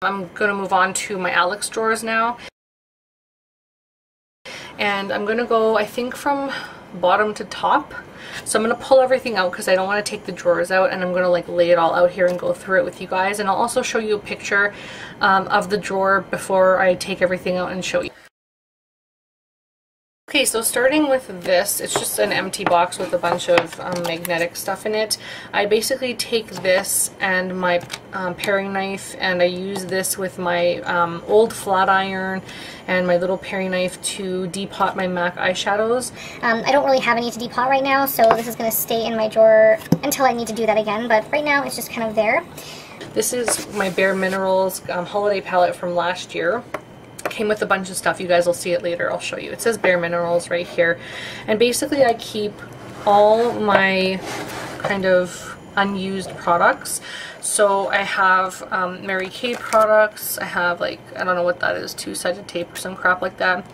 I'm going to move on to my Alex drawers now. And I'm going to go, I think, from bottom to top. So I'm going to pull everything out because I don't want to take the drawers out, and I'm going to like lay it all out here and go through it with you guys. And I'll also show you a picture of the drawer before I take everything out and show you. Okay, so starting with this, it's just an empty box with a bunch of magnetic stuff in it. I basically take this and my paring knife, and I use this with my old flat iron and my little paring knife to depot my MAC eyeshadows. I don't really have any to depot right now, so this is going to stay in my drawer until I need to do that again, but right now it's just kind of there. This is my Bare Minerals holiday palette from last year. Came with a bunch of stuff. You guys will see it later. I'll show you. It says Bare Minerals right here, and basically I keep all my kind of unused products. So I have Mary Kay products. I have, like, I don't know what that is, two-sided tape or some crap like that.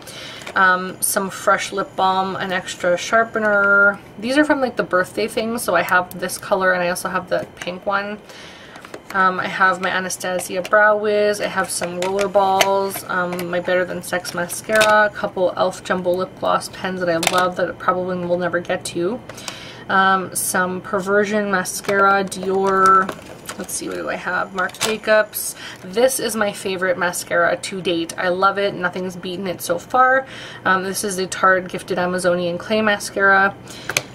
Some fresh lip balm, an extra sharpener. These are from like the birthday things, so I have this color and I also have the pink one. I have my Anastasia Brow Wiz, I have some roller balls, my Better Than Sex mascara, a couple e.l.f. jumbo lip gloss pens that I love that I probably will never get to, some Perversion mascara, Dior, let's see, what do I have, Marc Jacobs. This is my favorite mascara to date. I love it, nothing's beaten it so far. This is the Tarte Gifted Amazonian Clay mascara.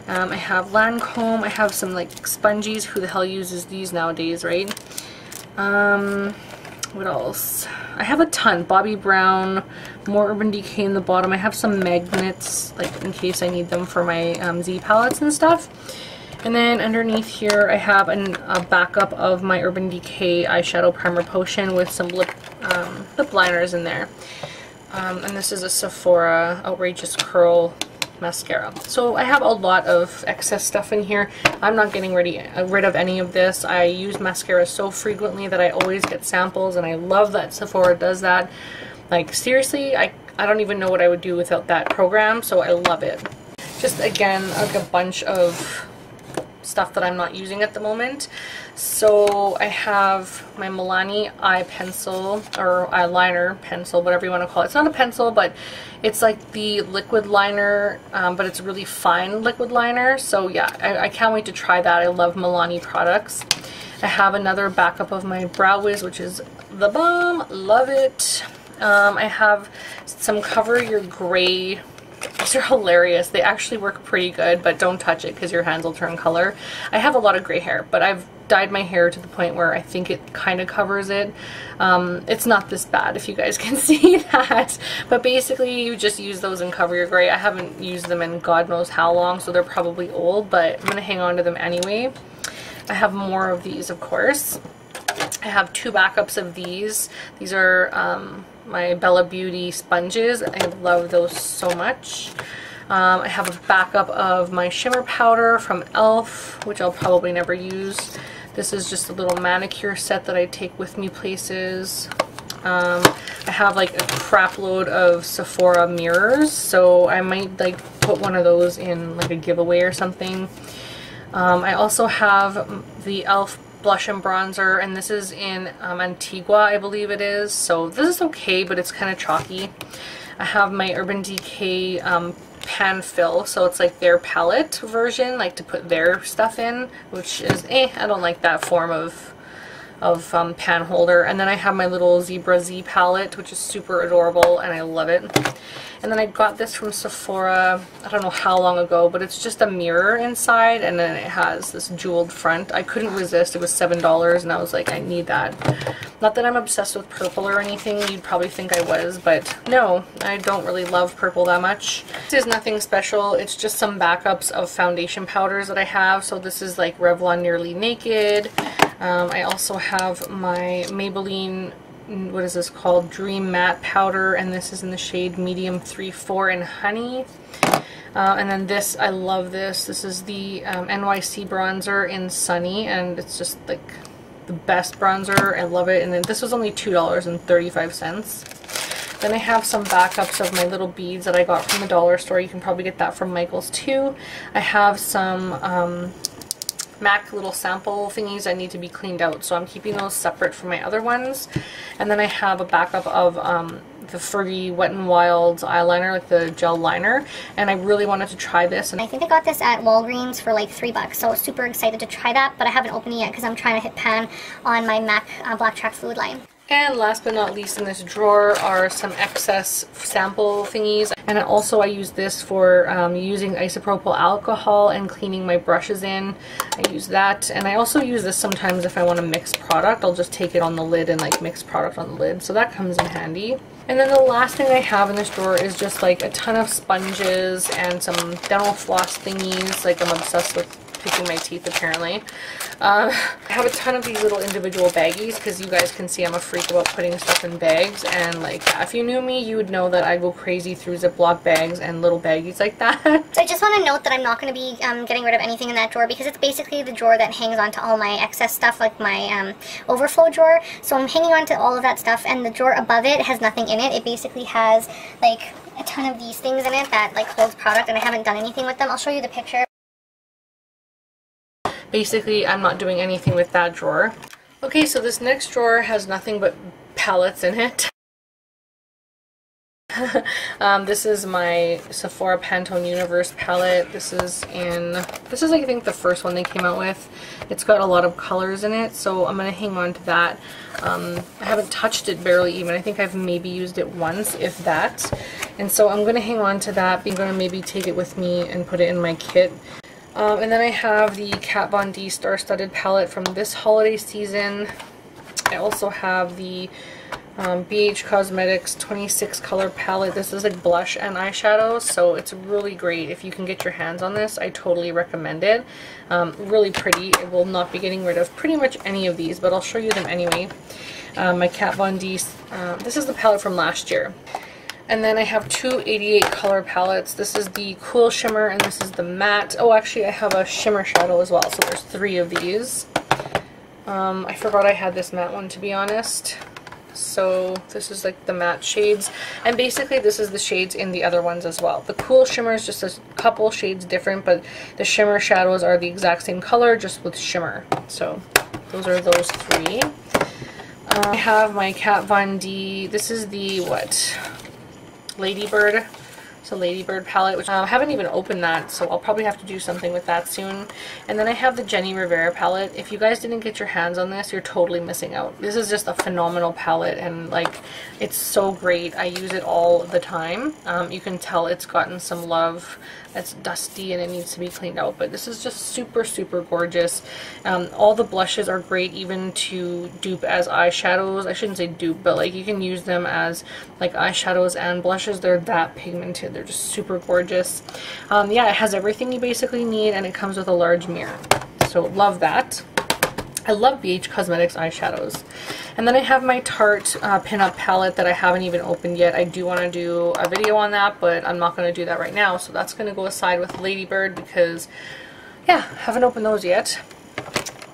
I have Lancome. I have some like spongies. Who the hell uses these nowadays, right? What else? I have a ton. Bobbi Brown, more Urban Decay in the bottom. I have some magnets, like in case I need them for my Z palettes and stuff. And then underneath here I have a backup of my Urban Decay eyeshadow primer potion with some lip liners in there. And this is a Sephora Outrageous Curl mascara. So I have a lot of excess stuff in here. I'm not getting rid of any of this. I use mascara so frequently that I always get samples, and I love that Sephora does that. Like, seriously, I don't even know what I would do without that program, so I love it. Just again, like a bunch of stuff that I'm not using at the moment. So I have my Milani eye pencil, or eyeliner pencil, whatever you want to call it. It's not a pencil, but it's like the liquid liner, but it's a really fine liquid liner. So yeah, I can't wait to try that. I love Milani products. I have another backup of my Brow Wiz, which is the bomb. Love it. I have some Cover Your Gray. These are hilarious. They actually work pretty good, but don't touch it because your hands will turn color. I have a lot of gray hair, but I've dyed my hair to the point where I think it kind of covers it. It's not this bad, if you guys can see that. But basically, you just use those and cover your gray. I haven't used them in God knows how long, so they're probably old, but I'm going to hang on to them anyway. I have more of these, of course. I have two backups of these. These are my Bella Beauty sponges. I love those so much. I have a backup of my shimmer powder from e.l.f., which I'll probably never use. This is just a little manicure set that I take with me places. I have like a crap load of Sephora mirrors, so I might like put one of those in like a giveaway or something. I also have the e.l.f. blush and bronzer, and this is in Antigua, I believe it is. So this is okay, but it's kind of chalky. I have my Urban Decay pan fill, so it's like their palette version, like to put their stuff in, which is I don't like that form of pan holder. And then I have my little Zebra Z palette, which is super adorable and I love it. And then I got this from Sephora, I don't know how long ago, but it's just a mirror inside, and then it has this jeweled front. I couldn't resist. It was $7 and I was like, I need that. Not that I'm obsessed with purple or anything. You'd probably think I was, but no, I don't really love purple that much. This is nothing special. It's just some backups of foundation powders that I have. So this is like Revlon Nearly Naked. I also have my Maybelline, what is this called, Dream Matte Powder, and this is in the shade Medium 3-4 in Honey. And then this, I love this. This is the NYC bronzer in Sunny, and it's just like the best bronzer. I love it. And then this was only $2.35. Then I have some backups of my little beads that I got from the dollar store. You can probably get that from Michael's too. I have some MAC little sample thingies that need to be cleaned out, so I'm keeping those separate from my other ones. And then I have a backup of the Fergie Wet n Wild eyeliner, like the gel liner, and I really wanted to try this. And I think I got this at Walgreens for like $3, so I was super excited to try that, but I haven't opened it yet because I'm trying to hit pan on my MAC Black Track Fluid line. And last but not least in this drawer are some excess sample thingies. And also I use this for using isopropyl alcohol and cleaning my brushes in. I use that. And I also use this sometimes if I want to mix product. I'll just take it on the lid and like mix product on the lid. So that comes in handy. And then the last thing I have in this drawer is just like a ton of sponges and some dental floss thingies. Like I'm obsessed with picking my teeth apparently. I have a ton of these little individual baggies because you guys can see I'm a freak about putting stuff in bags, and like if you knew me you would know that I go crazy through Ziploc bags and little baggies like that. So I just want to note that I'm not going to be getting rid of anything in that drawer because it's basically the drawer that hangs on to all my excess stuff, like my overflow drawer. So I'm hanging on to all of that stuff, and the drawer above it has nothing in it. It basically has like a ton of these things in it that like holds product, and I haven't done anything with them. I'll show you the picture. Basically, I'm not doing anything with that drawer. Okay, so this next drawer has nothing but palettes in it. This is my Sephora Pantone Universe palette. This is I think the first one they came out with. It's got a lot of colors in it, so I'm going to hang on to that. I haven't touched it barely even. I think I've maybe used it once, if that. And so I'm going to hang on to that. I'm going to maybe take it with me and put it in my kit. And then I have the Kat Von D Star-Studded palette from this holiday season. I also have the BH Cosmetics 26 color palette. This is like blush and eyeshadow, so it's really great. If you can get your hands on this, I totally recommend it. Really pretty. It will not be getting rid of pretty much any of these, but I'll show you them anyway. My Kat Von D, this is the palette from last year. And then I have two 88 color palettes. This is the Cool Shimmer and this is the Matte. Oh, actually I have a shimmer shadow as well, so there's 3 of these. I forgot I had this matte one, to be honest. So this is like the matte shades, and basically this is the shades in the other ones as well. The Cool Shimmer is just a couple shades different, but the shimmer shadows are the exact same color, just with shimmer. So those are those 3. I have my Kat Von D, this is the Ladybird. It's a Ladybird palette, which I haven't even opened that, so I'll probably have to do something with that soon. And then I have the Jenny Rivera palette. If you guys didn't get your hands on this, you're totally missing out. This is just a phenomenal palette, and like it's so great. I use it all the time. You can tell it's gotten some love. It's dusty and it needs to be cleaned out, but this is just super, super gorgeous. All the blushes are great even to dupe as eyeshadows. I shouldn't say dupe, but like you can use them as like eyeshadows and blushes. They're that pigmented. They're just super gorgeous. Yeah, it has everything you basically need, and it comes with a large mirror. So love that. I love BH Cosmetics eyeshadows. And then I have my Tarte pinup palette that I haven't even opened yet. I do want to do a video on that, but I'm not going to do that right now. So that's going to go aside with Ladybird because, yeah, haven't opened those yet.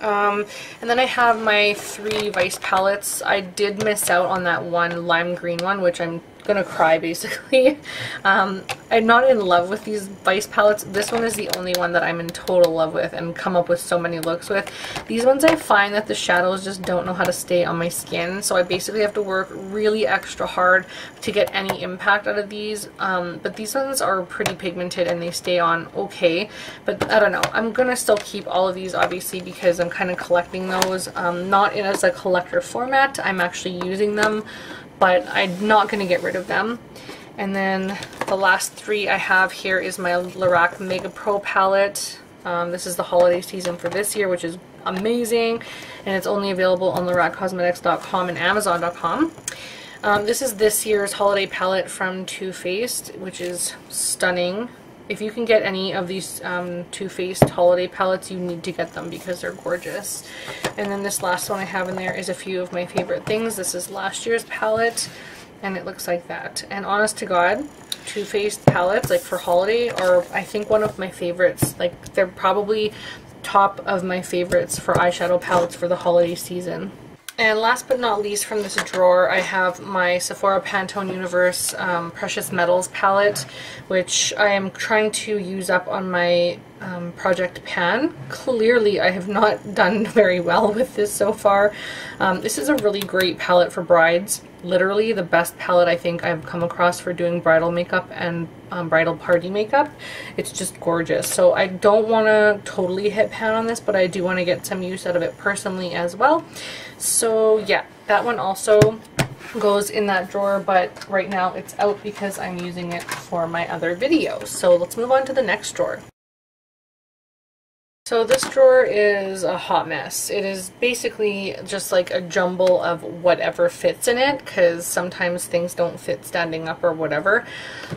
And then I have my 3 Vice palettes. I did miss out on that one lime green one, which I'm gonna cry basically. I'm not in love with these Vice palettes. This one is the only one that I'm in total love with and come up with so many looks with. These ones I find that the shadows just don't know how to stay on my skin, so I basically have to work really extra hard to get any impact out of these. But these ones are pretty pigmented and they stay on okay, but I don't know. I'm gonna still keep all of these obviously because I'm kind of collecting those. Not in as a collector format. I'm actually using them, but I'm not going to get rid of them. And then the last 3 I have here is my Lorac Mega Pro palette. This is the holiday season for this year, which is amazing, and it's only available on LoracCosmetics.com and Amazon.com. This is this year's holiday palette from Too Faced, which is stunning. If you can get any of these Too Faced holiday palettes, you need to get them because they're gorgeous. And then this last one I have in there is a few of my favorite things. This is last year's palette, and it looks like that. And honest to God, Too Faced palettes, like for holiday, are I think one of my favorites. Like they're probably top of my favorites for eyeshadow palettes for the holiday season. And last but not least from this drawer, I have my Sephora Pantone Universe Precious Metals palette, which I am trying to use up on my project pan. Clearly I have not done very well with this so far. This is a really great palette for brides. Literally the best palette I think I've come across for doing bridal makeup and bridal party makeup. It's just gorgeous. So I don't want to totally hit pan on this, but I do want to get some use out of it personally as well. So yeah, that one also goes in that drawer, but right now it's out because I'm using it for my other videos. So let's move on to the next drawer. So this drawer is a hot mess. It is basically just like a jumble of whatever fits in it, because sometimes things don't fit standing up or whatever.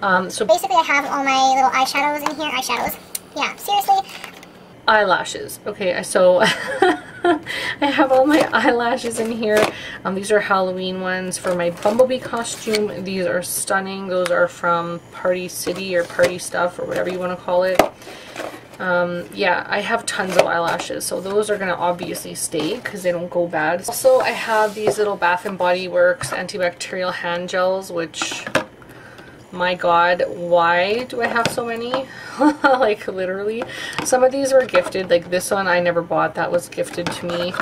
So basically I have all my little eyeshadows in here. Eyeshadows. Yeah, seriously. Eyelashes. Okay, so I have all my eyelashes in here. These are Halloween ones for my Bumblebee costume. These are stunning. Those are from Party City or Party Stuff or whatever you want to call it. Yeah, I have tons of eyelashes, so those are going to obviously stay because they don't go bad. Also, I have these little Bath & Body Works antibacterial hand gels, which, my god, why do I have so many? Like, literally. Some of these were gifted. Like, this one I never bought. That was gifted to me.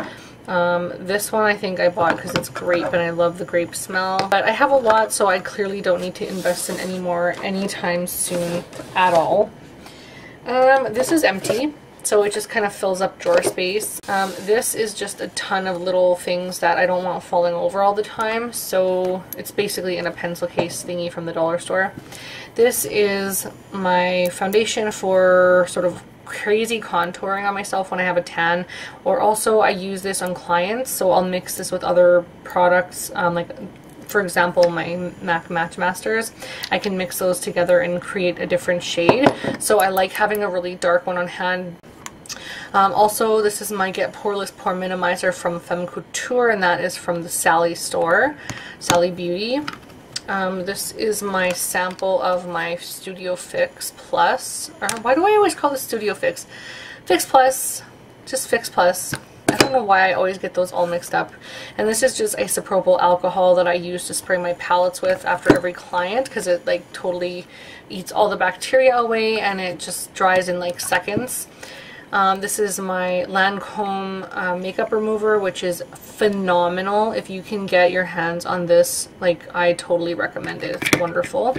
This one I think I bought because it's grape and I love the grape smell. But I have a lot, so I clearly don't need to invest in any more anytime soon at all. This is empty, so it just kind of fills up drawer space. This is just a ton of little things that I don't want falling over all the time, so it's basically in a pencil case thingy from the dollar store. This is my foundation for sort of crazy contouring on myself when I have a tan, or also I use this on clients, so I'll mix this with other products, like for example my MAC Match Masters. I can mix those together and create a different shade, so I like having a really dark one on hand. Also, this is my Get Poreless Pore Minimizer from Femme Couture, and that is from the Sally store, Sally Beauty. This is my sample of my Studio Fix Plus. Why do I always call this Studio Fix? Fix Plus, just Fix Plus. I don't know why I always get those all mixed up. And this is just isopropyl alcohol that I use to spray my palettes with after every client, because it like totally eats all the bacteria away and it just dries in like seconds. This is my Lancome makeup remover, which is phenomenal. If you can get your hands on this, like, I totally recommend it. It's wonderful.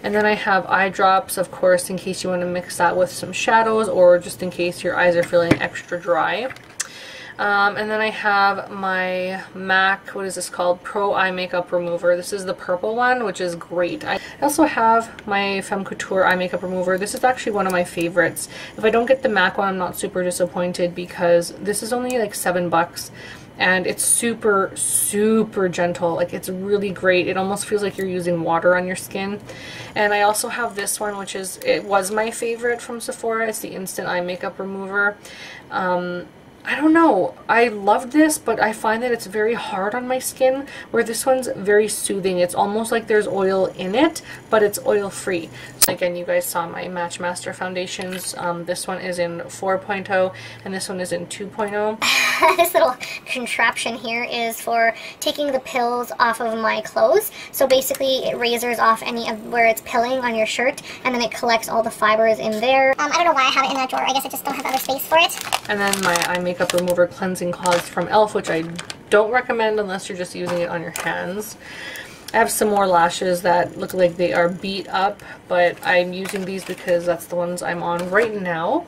And then I have eye drops, of course, in case you want to mix that with some shadows or just in case your eyes are feeling extra dry. And then I have my MAC, what is this called? Pro Eye Makeup Remover. This is the purple one, which is great. I also have my Femme Couture Eye Makeup Remover. This is actually one of my favorites. If I don't get the MAC one, I'm not super disappointed because this is only like $7 and it's super, super gentle. Like, it's really great. It almost feels like you're using water on your skin. And I also have this one, which is, it was my favorite from Sephora. It's the Instant Eye Makeup Remover. I don't know, I loved this, but I find that it's very hard on my skin, where this one's very soothing. It's almost like there's oil in it, but it's oil free. So again, you guys saw my Match Master foundations. This one is in 4.0 and this one is in 2.0. This little contraption here is for taking the pills off of my clothes. So basically it razors off any of where it's pilling on your shirt, and then it collects all the fibers in there. I don't know why I have it in that drawer. I guess I just don't have other space for it. And then my eye makeup remover cleansing cloths from e.l.f., which I don't recommend unless you're just using it on your hands. I have some more lashes that look like they are beat up, but I'm using these because that's the ones I'm on right now.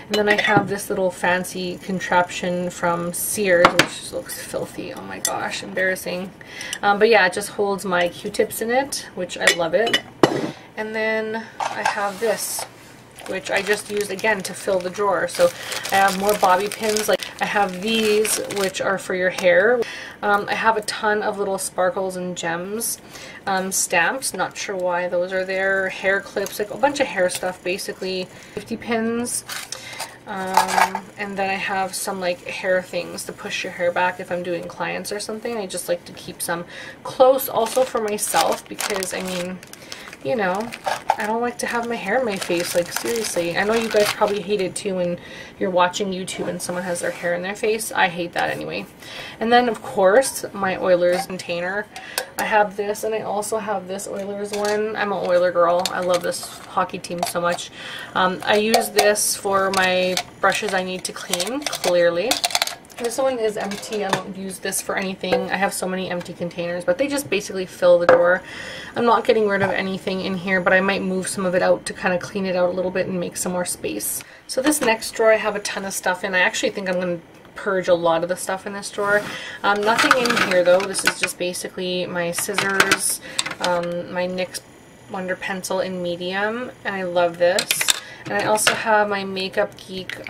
And then I have this little fancy contraption from Sears, which looks filthy. Oh my gosh, embarrassing. But yeah, it just holds my Q-tips in it, which I love it. And then I have this, which I just used again to fill the drawer. So I have more bobby pins. Like, I have these, which are for your hair. I have a ton of little sparkles and gems stamps. Not sure why those are there. Hair clips, like a bunch of hair stuff, basically. 50 pins. And then I have some like hair things to push your hair back if I'm doing clients or something. I just like to keep some close also for myself because, I mean, you know, I don't like to have my hair in my face, like, seriously. I know you guys probably hate it too when you're watching YouTube and someone has their hair in their face. I hate that anyway. And then, of course, my Oilers container. I have this, and I also have this Oilers one. I'm an Oiler girl. I love this hockey team so much. I use this for my brushes I need to clean, clearly. This one is empty. I don't use this for anything. I have so many empty containers, but they just basically fill the drawer. I'm not getting rid of anything in here, but I might move some of it out to kind of clean it out a little bit and make some more space. So this next drawer I have a ton of stuff in. I actually think I'm going to purge a lot of the stuff in this drawer. Nothing in here though. This is just basically my scissors, my NYX Wonder Pencil in medium, and I love this. And I also have my Makeup Geek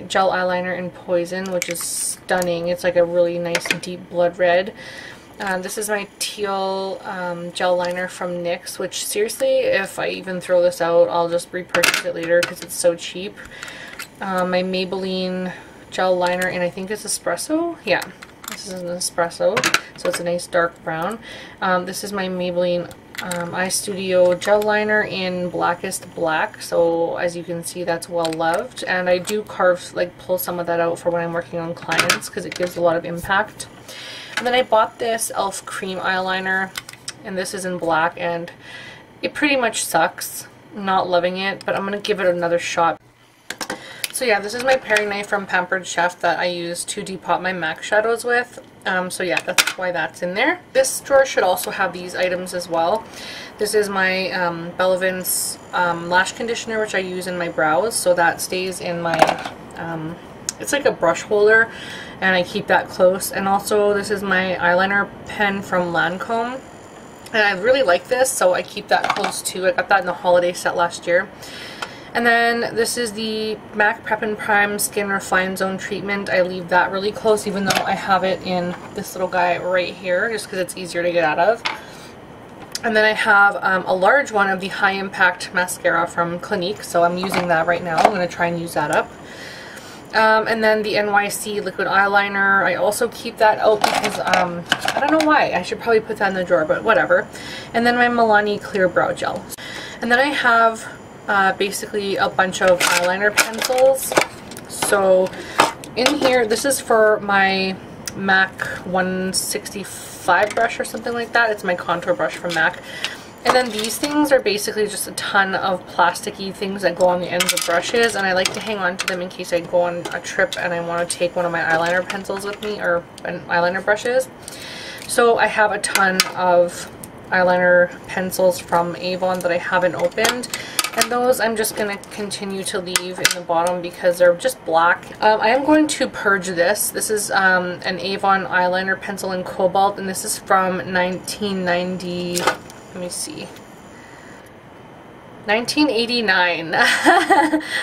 gel eyeliner in Poison, which is stunning. It's like a really nice deep blood red. This is my teal gel liner from NYX, which seriously, if I even throw this out, I'll just repurchase it later because it's so cheap. My Maybelline gel liner, and I think it's espresso. Yeah, this is an espresso, so it's a nice dark brown. This is my Maybelline Eye Studio gel liner in Blackest Black, so as you can see, that's well loved. And I do carve, like pull some of that out for when I'm working on clients because it gives a lot of impact. And then I bought this e.l.f. cream eyeliner, and this is in black, and it pretty much sucks. I'm not loving it, but I'm gonna give it another shot. So yeah, this is my paring knife from Pampered Chef that I use to depot my MAC shadows with. So yeah, that's why that's in there. This drawer should also have these items as well. This is my Bella Vince lash conditioner, which I use in my brows, so that stays in my, it's like a brush holder, and I keep that close. And also this is my eyeliner pen from Lancome, and I really like this, so I keep that close too. I got that in the holiday set last year. And then this is the MAC Prep and Prime Skin Refine Zone Treatment. I leave that really close, even though I have it in this little guy right here, just because it's easier to get out of. And then I have a large one of the High Impact Mascara from Clinique, so I'm using that right now. I'm going to try and use that up. And then the NYC Liquid Eyeliner, I also keep that out because, I don't know why. I should probably put that in the drawer, but whatever. And then my Milani Clear Brow Gel. And then I have basically a bunch of eyeliner pencils. So in here, this is for my MAC 165 brush or something like that. It's my contour brush from MAC. And then these things are basically just a ton of plasticky things that go on the ends of brushes, and I like to hang on to them in case I go on a trip and I want to take one of my eyeliner pencils with me, or eyeliner brushes. So I have a ton of eyeliner pencils from Avon that I haven't opened, and those I'm just going to continue to leave in the bottom because they're just black. I am going to purge this. This is an Avon eyeliner pencil in Cobalt, and this is from 1990, let me see, 1989.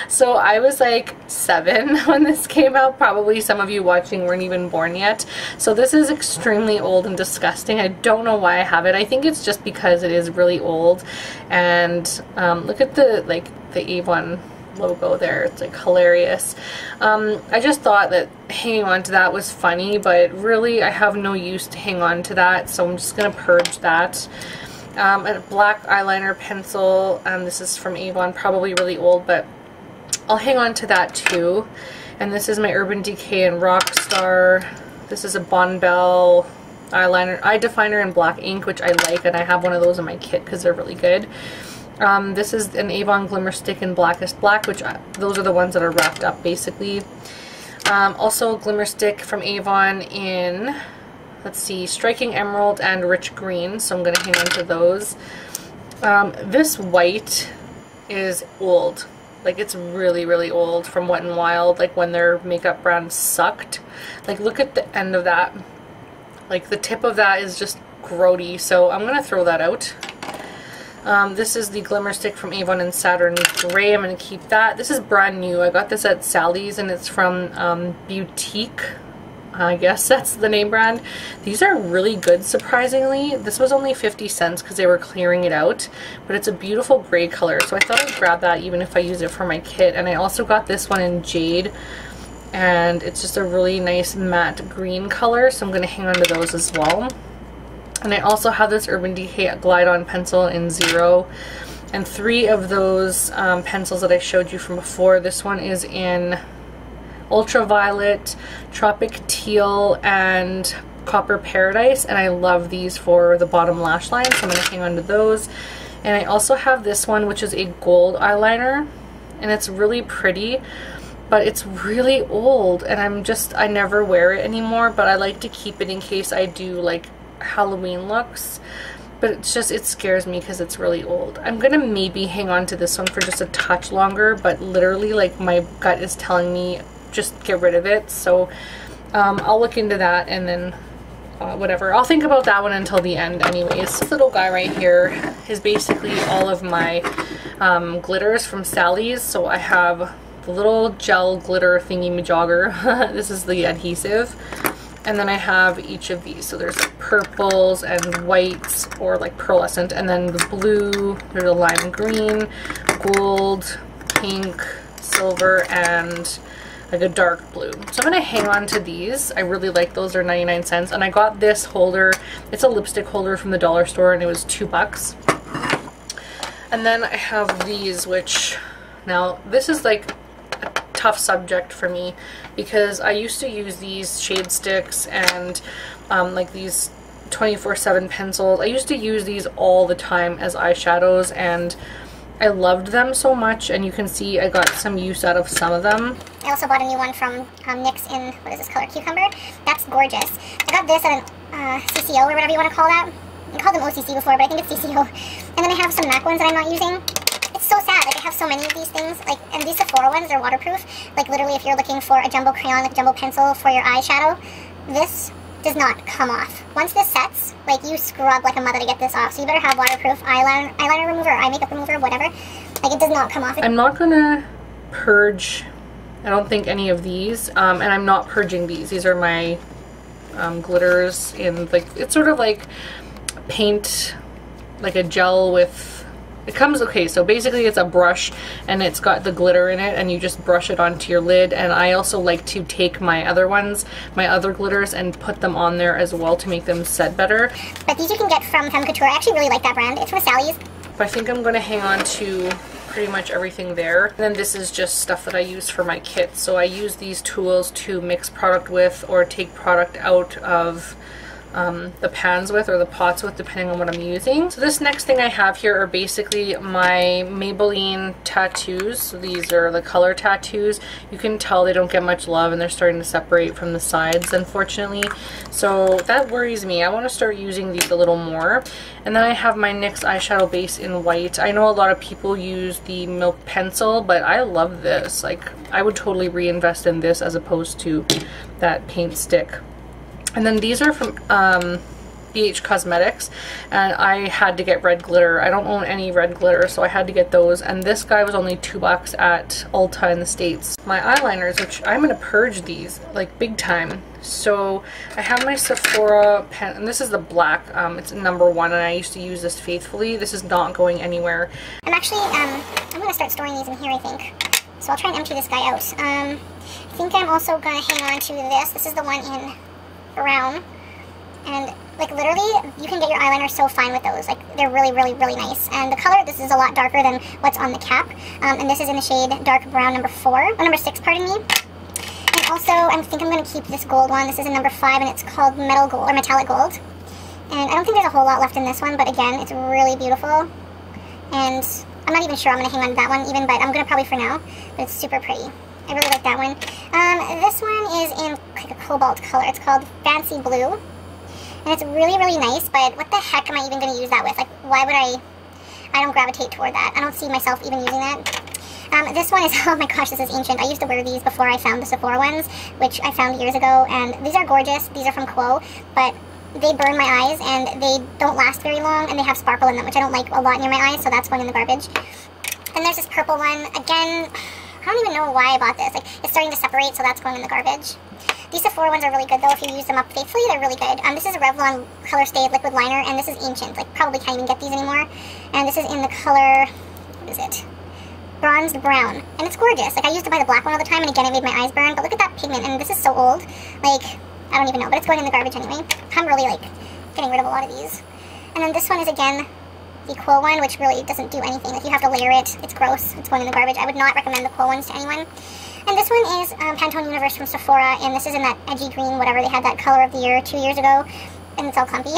So I was like 7 when this came out. Probably some of you watching weren't even born yet. So this is extremely old and disgusting. I don't know why I have it. I think it's just because it is really old. And look at the Avon logo there. It's like hilarious. I just thought that hanging on to that was funny, but really I have no use to hang on to that, so I'm just gonna purge that. A black eyeliner pencil, this is from Avon, probably really old, but I'll hang on to that too. And this is my Urban Decay and Rockstar. This is a Bon Bell eye definer in black ink, which I like, and I have one of those in my kit because they're really good. This is an Avon Glimmer Stick in Blackest Black, which those are the ones that are wrapped up basically. Also a Glimmer Stick from Avon in, let's see, Striking Emerald and Rich Green, so I'm going to hang on to those. This white is old. Like, it's really, really old from Wet n Wild, like when their makeup brand sucked. Like, look at the end of that. Like, the tip of that is just grody, so I'm going to throw that out. This is the Glimmer Stick from Avon in Saturn Gray. I'm going to keep that. This is brand new. I got this at Sally's, and it's from Boutique. I guess that's the name brand. These are really good, surprisingly. This was only 50 cents because they were clearing it out, but it's a beautiful gray color, so I thought I'd grab that even if I use it for my kit. And I also got this one in Jade, and it's just a really nice matte green color, so I'm going to hang on to those as well. And I also have this Urban Decay Glide On pencil in Zero, and 3 of those pencils that I showed you from before. This one is in Ultraviolet, Tropic Teal, and Copper Paradise, and I love these for the bottom lash line, so I'm going to hang on to those. And I also have this one, which is a gold eyeliner, and it's really pretty, but it's really old, and I never wear it anymore, but I like to keep it in case I do like Halloween looks. But it's just, it scares me because it's really old. I'm gonna maybe hang on to this one for just a touch longer, but literally like my gut is telling me just get rid of it. So I'll look into that, and then whatever. I'll think about that one until the end anyways. This little guy right here is basically all of my glitters from Sally's. So I have the little gel glitter thingy-majogger. This is the adhesive. And then I have each of these. So there's like purples and whites, or like pearlescent, and then the blue, there's a lime green, gold, pink, silver, and like a dark blue. So I'm going to hang on to these. I really like those. They're 99 cents. And I got this holder. It's a lipstick holder from the dollar store, and it was $2. And then I have these, which now this is like a tough subject for me because I used to use these shade sticks and like these 24/7 pencils. I used to use these all the time as eyeshadows, and I loved them so much, and you can see I got some use out of some of them. I also bought a new one from NYX in, what is this color, Cucumber? That's gorgeous. I got this at an CCO, or whatever you want to call that. I called them OCC before, but I think it's CCO. And then I have some MAC ones that I'm not using. It's so sad, like I have so many of these things, like, and these Sephora ones, they're waterproof. Like literally if you're looking for a jumbo crayon, like a jumbo pencil for your eyeshadow, this does not come off. Once this sets, like you scrub like a mother to get this off. So you better have waterproof eyeliner remover, or eye makeup remover, whatever. Like it does not come off. I'm not gonna purge, I don't think, any of these, and I'm not purging these. These are my glitters in like, it's sort of like paint, like a gel with, it comes, okay, so basically it's a brush and it's got the glitter in it, and you just brush it onto your lid. And I also like to take my other ones, my other glitters, and put them on there as well to make them set better. But these you can get from Femme Couture. I actually really like that brand. It's from Sally's. I think I'm going to hang on to pretty much everything there. And then this is just stuff that I use for my kit. So I use these tools to mix product with, or take product out of the pans with, or the pots with, depending on what I'm using. So this next thing I have here are basically my Maybelline tattoos. So these are the color tattoos. You can tell they don't get much love, and they're starting to separate from the sides, unfortunately. So that worries me. I want to start using these a little more. And then I have my NYX eyeshadow base in white. I know a lot of people use the Milk Pencil, but I love this. Like, I would totally reinvest in this as opposed to that paint stick. And then these are from BH Cosmetics, and I had to get red glitter. I don't own any red glitter, so I had to get those. And this guy was only $2 at Ulta in the States. My eyeliners, which I'm going to purge these, like big time. So I have my Sephora pen, and this is the black. It's #1, and I used to use this faithfully. This is not going anywhere. I'm actually, I'm going to start storing these in here, I think. So I'll try and empty this guy out. I think I'm also going to hang on to this. This is the one in brown, and like literally you can get your eyeliner so fine with those. Like they're really nice, and the color, this is a lot darker than what's on the cap, and this is in the shade dark brown number 6, pardon me. And also I think I'm going to keep this gold one. This is in #5, and it's called metal gold, or metallic gold, and I don't think there's a whole lot left in this one, but again, it's really beautiful. And I'm not even sure I'm going to hang on to that one even, but I'm going to probably for now. But it's super pretty. I really like that one. This one is in like a cobalt color. It's called Fancy Blue. And it's really nice, but what the heck am I even going to use that with? Like, why would I don't gravitate toward that. I don't see myself even using that. This one is, oh my gosh, this is ancient. I used to wear these before I found the Sephora ones, which I found years ago. And these are gorgeous. These are from Quo, but they burn my eyes and they don't last very long, and they have sparkle in them, which I don't like a lot near my eyes, so that's going in the garbage. And there's this purple one. Again, I don't even know why I bought this. Like, it's starting to separate, so that's going in the garbage. These Sephora ones are really good, though. If you use them up faithfully, they're really good. This is a Revlon Color Stay Liquid Liner, and this is ancient. Like, probably can't even get these anymore. And this is in the color, what is it? Bronzed brown. And it's gorgeous. Like, I used to buy the black one all the time, and again, it made my eyes burn. But look at that pigment, and this is so old. Like, I don't even know, but it's going in the garbage anyway. I'm really, like, getting rid of a lot of these. And then this one is, again, the Quo one, which really doesn't do anything. Like, you have to layer it. It's gross. It's going in the garbage. I would not recommend the Quo ones to anyone. And this one is Pantone Universe from Sephora, and this is in that edgy green, whatever. They had that color of the year 2 years ago, and it's all clumpy.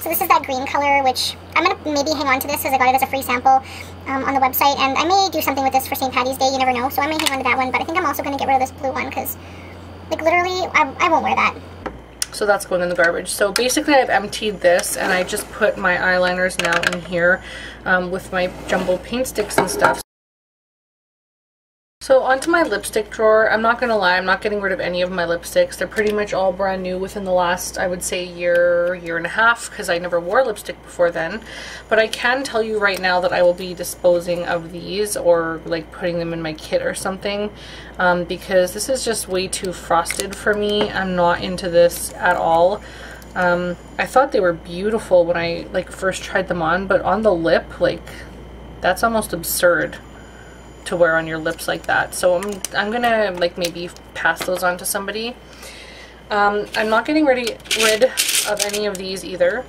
So this is that green color, which I'm going to maybe hang on to this, because I got it as a free sample on the website, and I may do something with this for St. Patty's Day, you never know, so I may hang on to that one, but I think I'm also going to get rid of this blue one, because, like, literally, I won't wear that. So that's going in the garbage. So basically I've emptied this, and I just put my eyeliners now in here with my jumbo paint sticks and stuff. So onto my lipstick drawer. I'm not gonna lie, I'm not getting rid of any of my lipsticks. They're pretty much all brand new within the last, I would say, year and a half, because I never wore lipstick before then. But I can tell you right now that I will be disposing of these, or like putting them in my kit or something, because this is just way too frosted for me. I'm not into this at all. I thought they were beautiful when I like first tried them on, but on the lip, like, that's almost absurd to wear on your lips like that. So I'm gonna like maybe pass those on to somebody. I'm not getting rid of any of these either.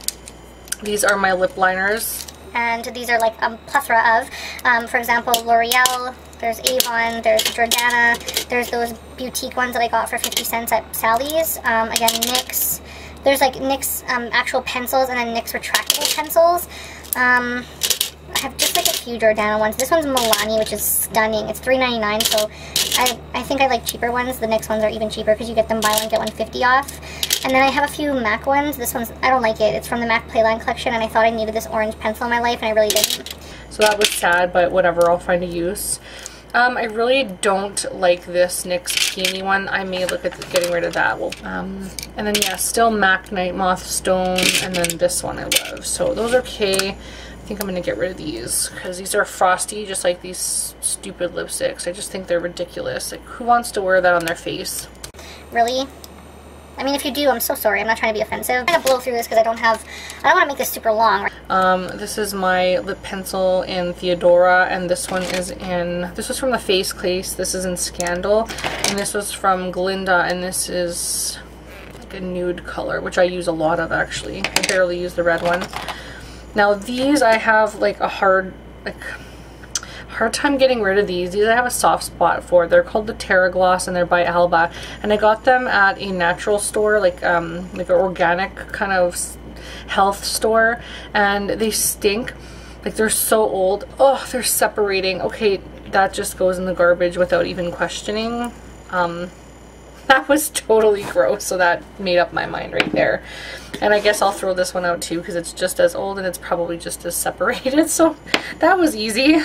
These are my lip liners. And these are like a plethora of, for example, L'Oreal, there's Avon, there's Jordana, there's those boutique ones that I got for 50 cents at Sally's. Again, NYX. There's like NYX actual pencils, and then NYX retractable pencils. I have just like a few Jordana ones. This one's Milani, which is stunning. It's $3.99, so I think I like cheaper ones. The NYX ones are even cheaper because you get them buy one, get one 50 off. And then I have a few MAC ones. This one's, I don't like it. It's from the MAC Playline collection, and I thought I needed this orange pencil in my life, and I really didn't. So that was sad, but whatever, I'll find a use. I really don't like this NYX Peony one. I may look at getting rid of that. And then yeah, still MAC Night Moth Stone, and then this one I love. So those are okay. I think I'm going to get rid of these, because these are frosty, just like these stupid lipsticks. I just think they're ridiculous. Like, who wants to wear that on their face? Really? I mean, if you do, I'm so sorry. I'm not trying to be offensive. I'm going to blow through this because I don't want to make this super long. This is my lip pencil in Theodora, and this one is in, this was from the Face Case. This is in Scandal, and this was from Glinda, and this is like a nude color, which I use a lot of, actually. I barely use the red one. Now these I have like a hard time getting rid of these. These I have a soft spot for. They're called the Terra Gloss, and they're by Alba, and I got them at a natural store, like an organic kind of health store, and they stink. Like, they're so old. Oh, they're separating. Okay, that just goes in the garbage without even questioning. That was totally gross, so that made up my mind right there. And I guess I'll throw this one out too, because it's just as old and it's probably just as separated, so that was easy.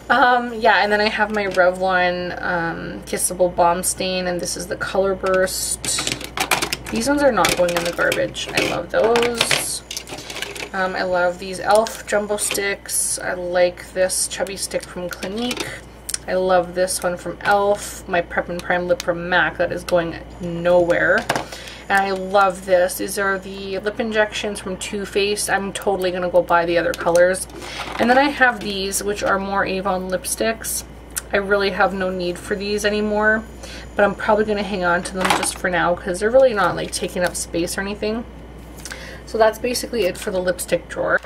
Yeah, and then I have my Revlon Kissable Balm Stain, and this is the Color Burst. These ones are not going in the garbage. I love those. I love these e.l.f. Jumbo Sticks. I like this Chubby Stick from Clinique. I love this one from e.l.f. My Prep and Prime lip from MAC that is going nowhere. And I love this. These are the lip injections from Too Faced. I'm totally going to go buy the other colors. And then I have these, which are more Avon lipsticks. I really have no need for these anymore, but I'm probably going to hang on to them just for now, because they're really not like taking up space or anything. So that's basically it for the lipstick drawer.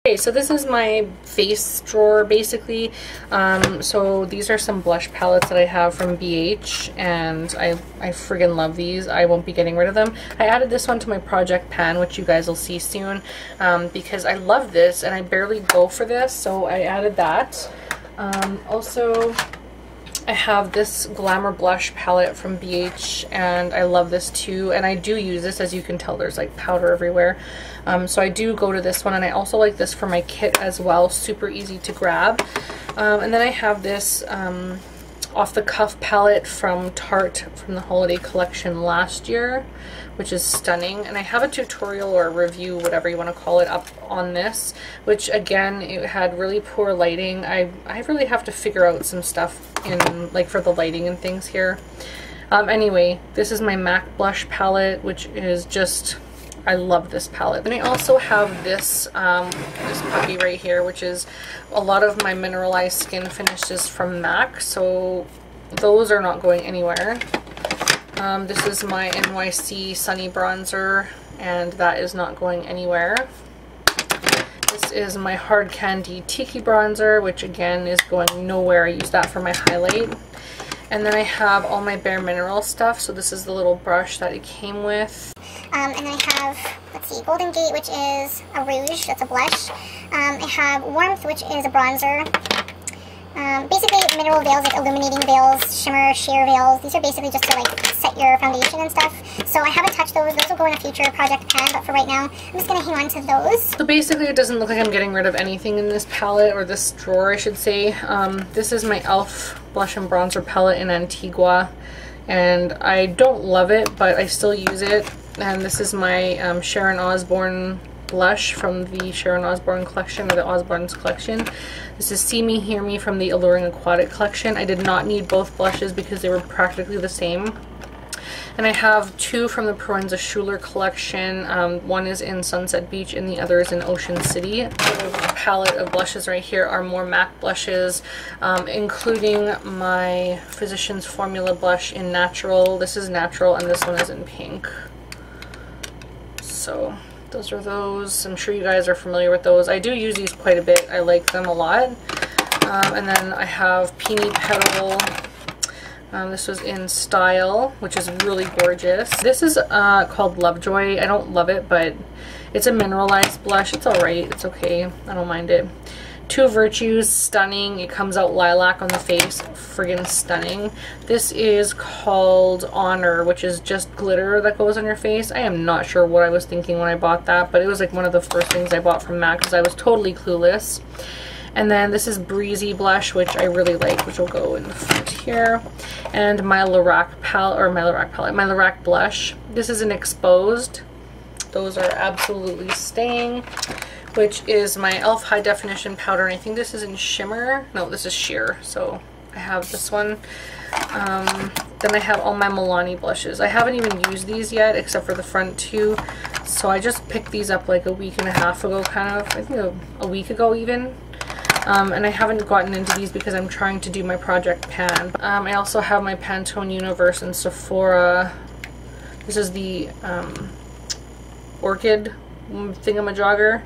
Okay, so this is my face drawer basically. So these are some blush palettes that I have from BH, and I friggin' love these. I won't be getting rid of them. I added this one to my project pan, which you guys will see soon, because I love this and I barely go for this, so I added that. Also, I have this Glamour Blush palette from BH, and I love this too, and I do use this. As you can tell, there's like powder everywhere. So I do go to this one, and I also like this for my kit as well. Super easy to grab. And then I have this Off the Cuff palette from Tarte from the holiday collection last year, which is stunning. And I have a tutorial or a review, whatever you want to call it, up on this, which again, it had really poor lighting. I really have to figure out some stuff in like for the lighting and things here. Anyway, this is my MAC blush palette, which is just, I love this palette. Then I also have this this puppy right here, which is a lot of my mineralized skin finishes from MAC, so those are not going anywhere. This is my NYC Sunny Bronzer, and that is not going anywhere. This is my Hard Candy Tiki Bronzer, which again is going nowhere. I use that for my highlight. And then I have all my Bare Mineral stuff. So this is the little brush that it came with. And then I have, let's see, Golden Gate, which is a rouge, that's a blush. I have Warmth, which is a bronzer. Basically mineral veils, like illuminating veils, shimmer, sheer veils. These are basically just to like set your foundation and stuff. So I haven't touched those. Those will go in a future project pan, but for right now, I'm just going to hang on to those. So basically it doesn't look like I'm getting rid of anything in this palette, or this drawer I should say. This is my e.l.f. blush and bronzer palette in Antigua, and I don't love it, but I still use it. And this is my Sharon Osbourne blush from the Sharon Osbourne collection, or the Osbourne's collection. This is See Me, Hear Me from the Alluring Aquatic collection. I did not need both blushes because they were practically the same. And I have two from the Proenza Schuler collection. One is in Sunset Beach and the other is in Ocean City. The palette of blushes right here are more MAC blushes, including my Physicians Formula blush in Natural. This is Natural and this one is in Pink. So those are those. I'm sure you guys are familiar with those. I do use these quite a bit. I like them a lot. And then I have Peony Petal. This was in Style, which is really gorgeous. This is called Lovejoy. I don't love it, but it's a mineralized blush. It's alright. It's okay. I don't mind it. Two Virtues, stunning. It comes out lilac on the face. Friggin' stunning. This is called Honor, which is just glitter that goes on your face. I am not sure what I was thinking when I bought that, but it was like one of the first things I bought from MAC because I was totally clueless. And then this is Breezy blush, which I really like, which will go in the front here. And my Lorac palette, or my Lorac blush. This is an Exposed. Those are absolutely staying. Which is my e.l.f. High Definition powder, and I think this is in Shimmer. No, this is Sheer. So I have this one. Then I have all my Milani blushes. I haven't even used these yet, except for the front two. So I just picked these up like a week and a half ago, kind of. I think a week ago even. And I haven't gotten into these because I'm trying to do my project pan. I also have my Pantone Universe and Sephora. This is the Orchid thingamajogger.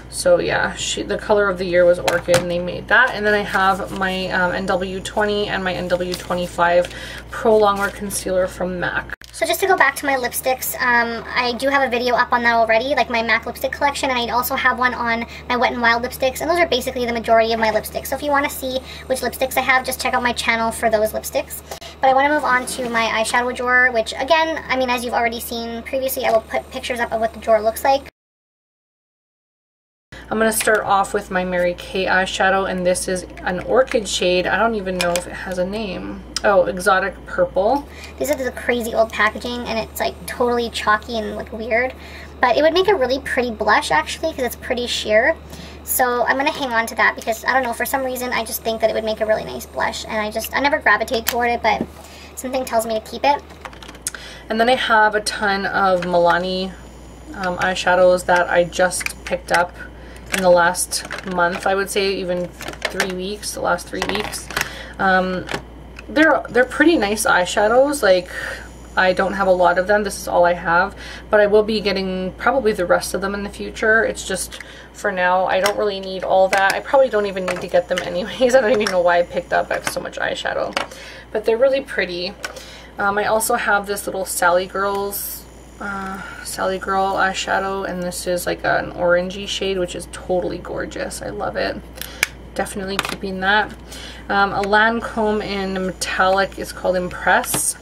So yeah, the color of the year was Orchid and they made that. And then I have my NW20 and my NW25 Pro Longwear Concealer from MAC. So just to go back to my lipsticks, I do have a video up on that already, like my MAC lipstick collection, and I also have one on my Wet n Wild lipsticks, and those are basically the majority of my lipsticks. So if you want to see which lipsticks I have, just check out my channel for those lipsticks. But I want to move on to my eyeshadow drawer, which again, I mean, as you've already seen previously, I will put pictures up of what the drawer looks like. I'm going to start off with my Mary Kay eyeshadow, and this is an orchid shade. I don't even know if it has a name. Oh, Exotic Purple. These are the crazy old packaging, and it's like totally chalky and like weird. But it would make a really pretty blush actually, because it's pretty sheer. So I'm going to hang on to that because, I don't know, for some reason I just think that it would make a really nice blush, and I never gravitate toward it, but something tells me to keep it. And then I have a ton of Milani eyeshadows that I just picked up in the last month, I would say, even 3 weeks, the last 3 weeks. They're pretty nice eyeshadows. Like, I don't have a lot of them. This is all I have, but I will be getting probably the rest of them in the future. It's just for now, I don't really need all that. I probably don't even need to get them anyways. I don't even know why I picked up. I have so much eyeshadow, but they're really pretty. I also have this little Sally Girl eyeshadow, and this is like an orangey shade, which is totally gorgeous. I love it. Definitely keeping that. A Lancome in metallic is called Impress.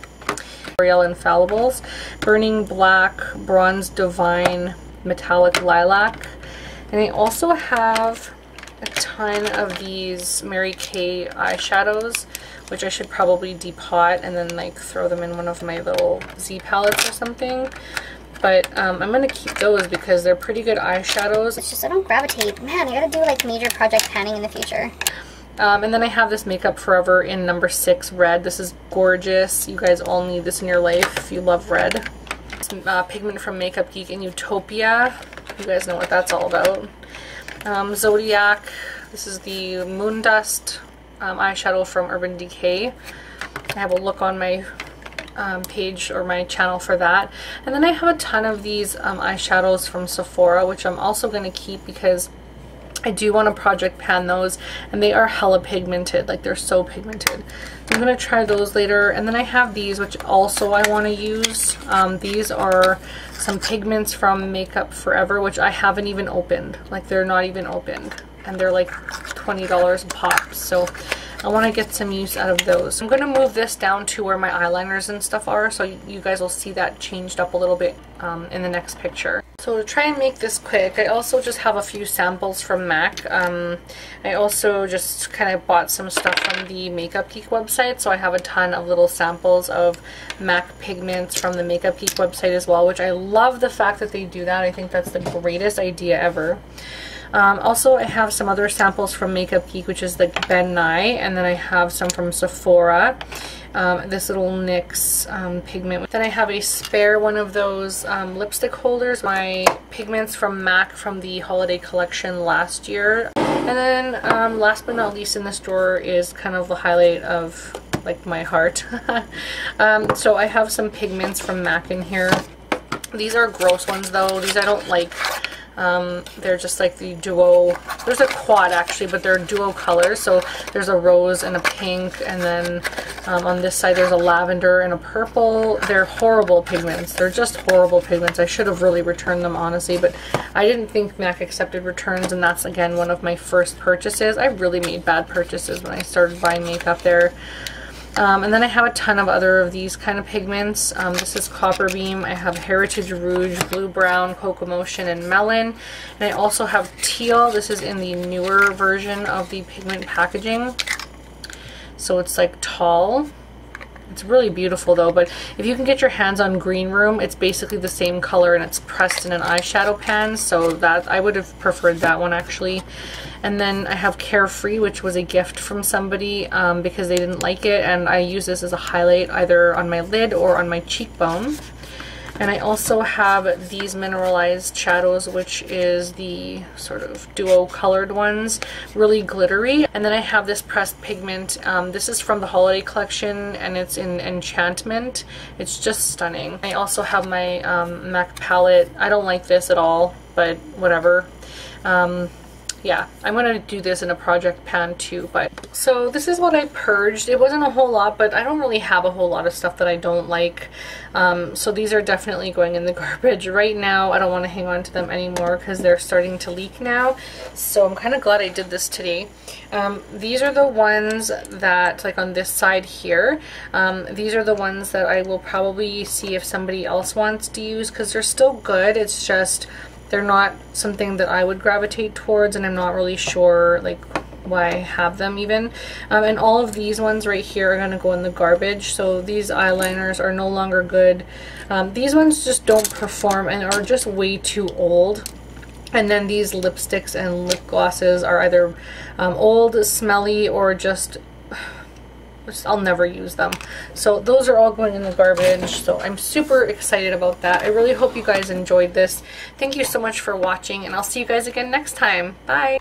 L'Oreal Infallibles. Burning Black, Bronze Divine, Metallic Lilac. And I also have a ton of these Mary Kay eyeshadows, which I should probably depot and then like throw them in one of my little Z palettes or something. But I'm going to keep those because they're pretty good eyeshadows. It's just I don't gravitate. Man, I gotta do like major project panning in the future. And then I have this Makeup Forever in number 6 red. This is gorgeous. You guys all need this in your life if you love red. Pigment from Makeup Geek in Utopia. You guys know what that's all about. Zodiac. This is the Moon Dust eyeshadow from Urban Decay. I have a look on my page or my channel for that. And then I have a ton of these eyeshadows from Sephora, which I'm also going to keep because I do want to project pan those, and they are hella pigmented, like they're so pigmented. I'm going to try those later. And then I have these, which also I want to use. These are some pigments from Makeup Forever, which I haven't even opened. Like, they're not even opened, and they're like $20 a pop, so I want to get some use out of those. I'm going to move this down to where my eyeliners and stuff are, so you guys will see that changed up a little bit in the next picture. So to try and make this quick, I also just have a few samples from MAC. I also just kind of bought some stuff from the Makeup Geek website, so I have a ton of little samples of MAC pigments from the Makeup Geek website as well, which I love the fact that they do that. I think that's the greatest idea ever. Also, I have some other samples from Makeup Geek, which is the Ben Nye, and then I have some from Sephora, this little NYX pigment. Then I have a spare one of those lipstick holders, my pigments from MAC from the holiday collection last year. And then last but not least in this drawer is kind of the highlight of like my heart. So I have some pigments from MAC in here. These are gross ones though. These I don't like. They're just like the duo, there's a quad actually, but they're duo colors, so there's a rose and a pink, and then on this side there's a lavender and a purple. They're horrible pigments. They're just horrible pigments. I should have really returned them, honestly, but I didn't think MAC accepted returns, and that's again one of my first purchases. I really made bad purchases when I started buying makeup there. And then I have a ton of other of these kind of pigments. This is Copper Beam. I have Heritage Rouge, Blue Brown, Cocoa Motion, and Melon. And I also have Teal. This is in the newer version of the pigment packaging. So it's like tall. It's really beautiful though, but if you can get your hands on Green Room, it's basically the same color and it's pressed in an eyeshadow pan, so that I would have preferred that one actually. And then I have Carefree, which was a gift from somebody because they didn't like it, and I use this as a highlight either on my lid or on my cheekbone. And I also have these mineralized shadows, which is the sort of duo colored ones, really glittery. And then I have this pressed pigment. This is from the holiday collection and it's in Enchantment. It's just stunning. I also have my MAC palette. I don't like this at all, but whatever. Yeah, I'm going to do this in a project pan too. But so this is what I purged. It wasn't a whole lot, but I don't really have a whole lot of stuff that I don't like. So these are definitely going in the garbage. Right now, I don't want to hang on to them anymore because they're starting to leak now. So I'm kind of glad I did this today. These are the ones that, like on this side here, these are the ones that I will probably see if somebody else wants to use because they're still good. It's just they're not something that I would gravitate towards, and I'm not really sure like why I have them even. And all of these ones right here are going to go in the garbage. So these eyeliners are no longer good. These ones just don't perform and are just way too old. And then these lipsticks and lip glosses are either old, smelly, or just I'll never use them. So those are all going in the garbage. So I'm super excited about that. I really hope you guys enjoyed this. Thank you so much for watching, and I'll see you guys again next time. Bye!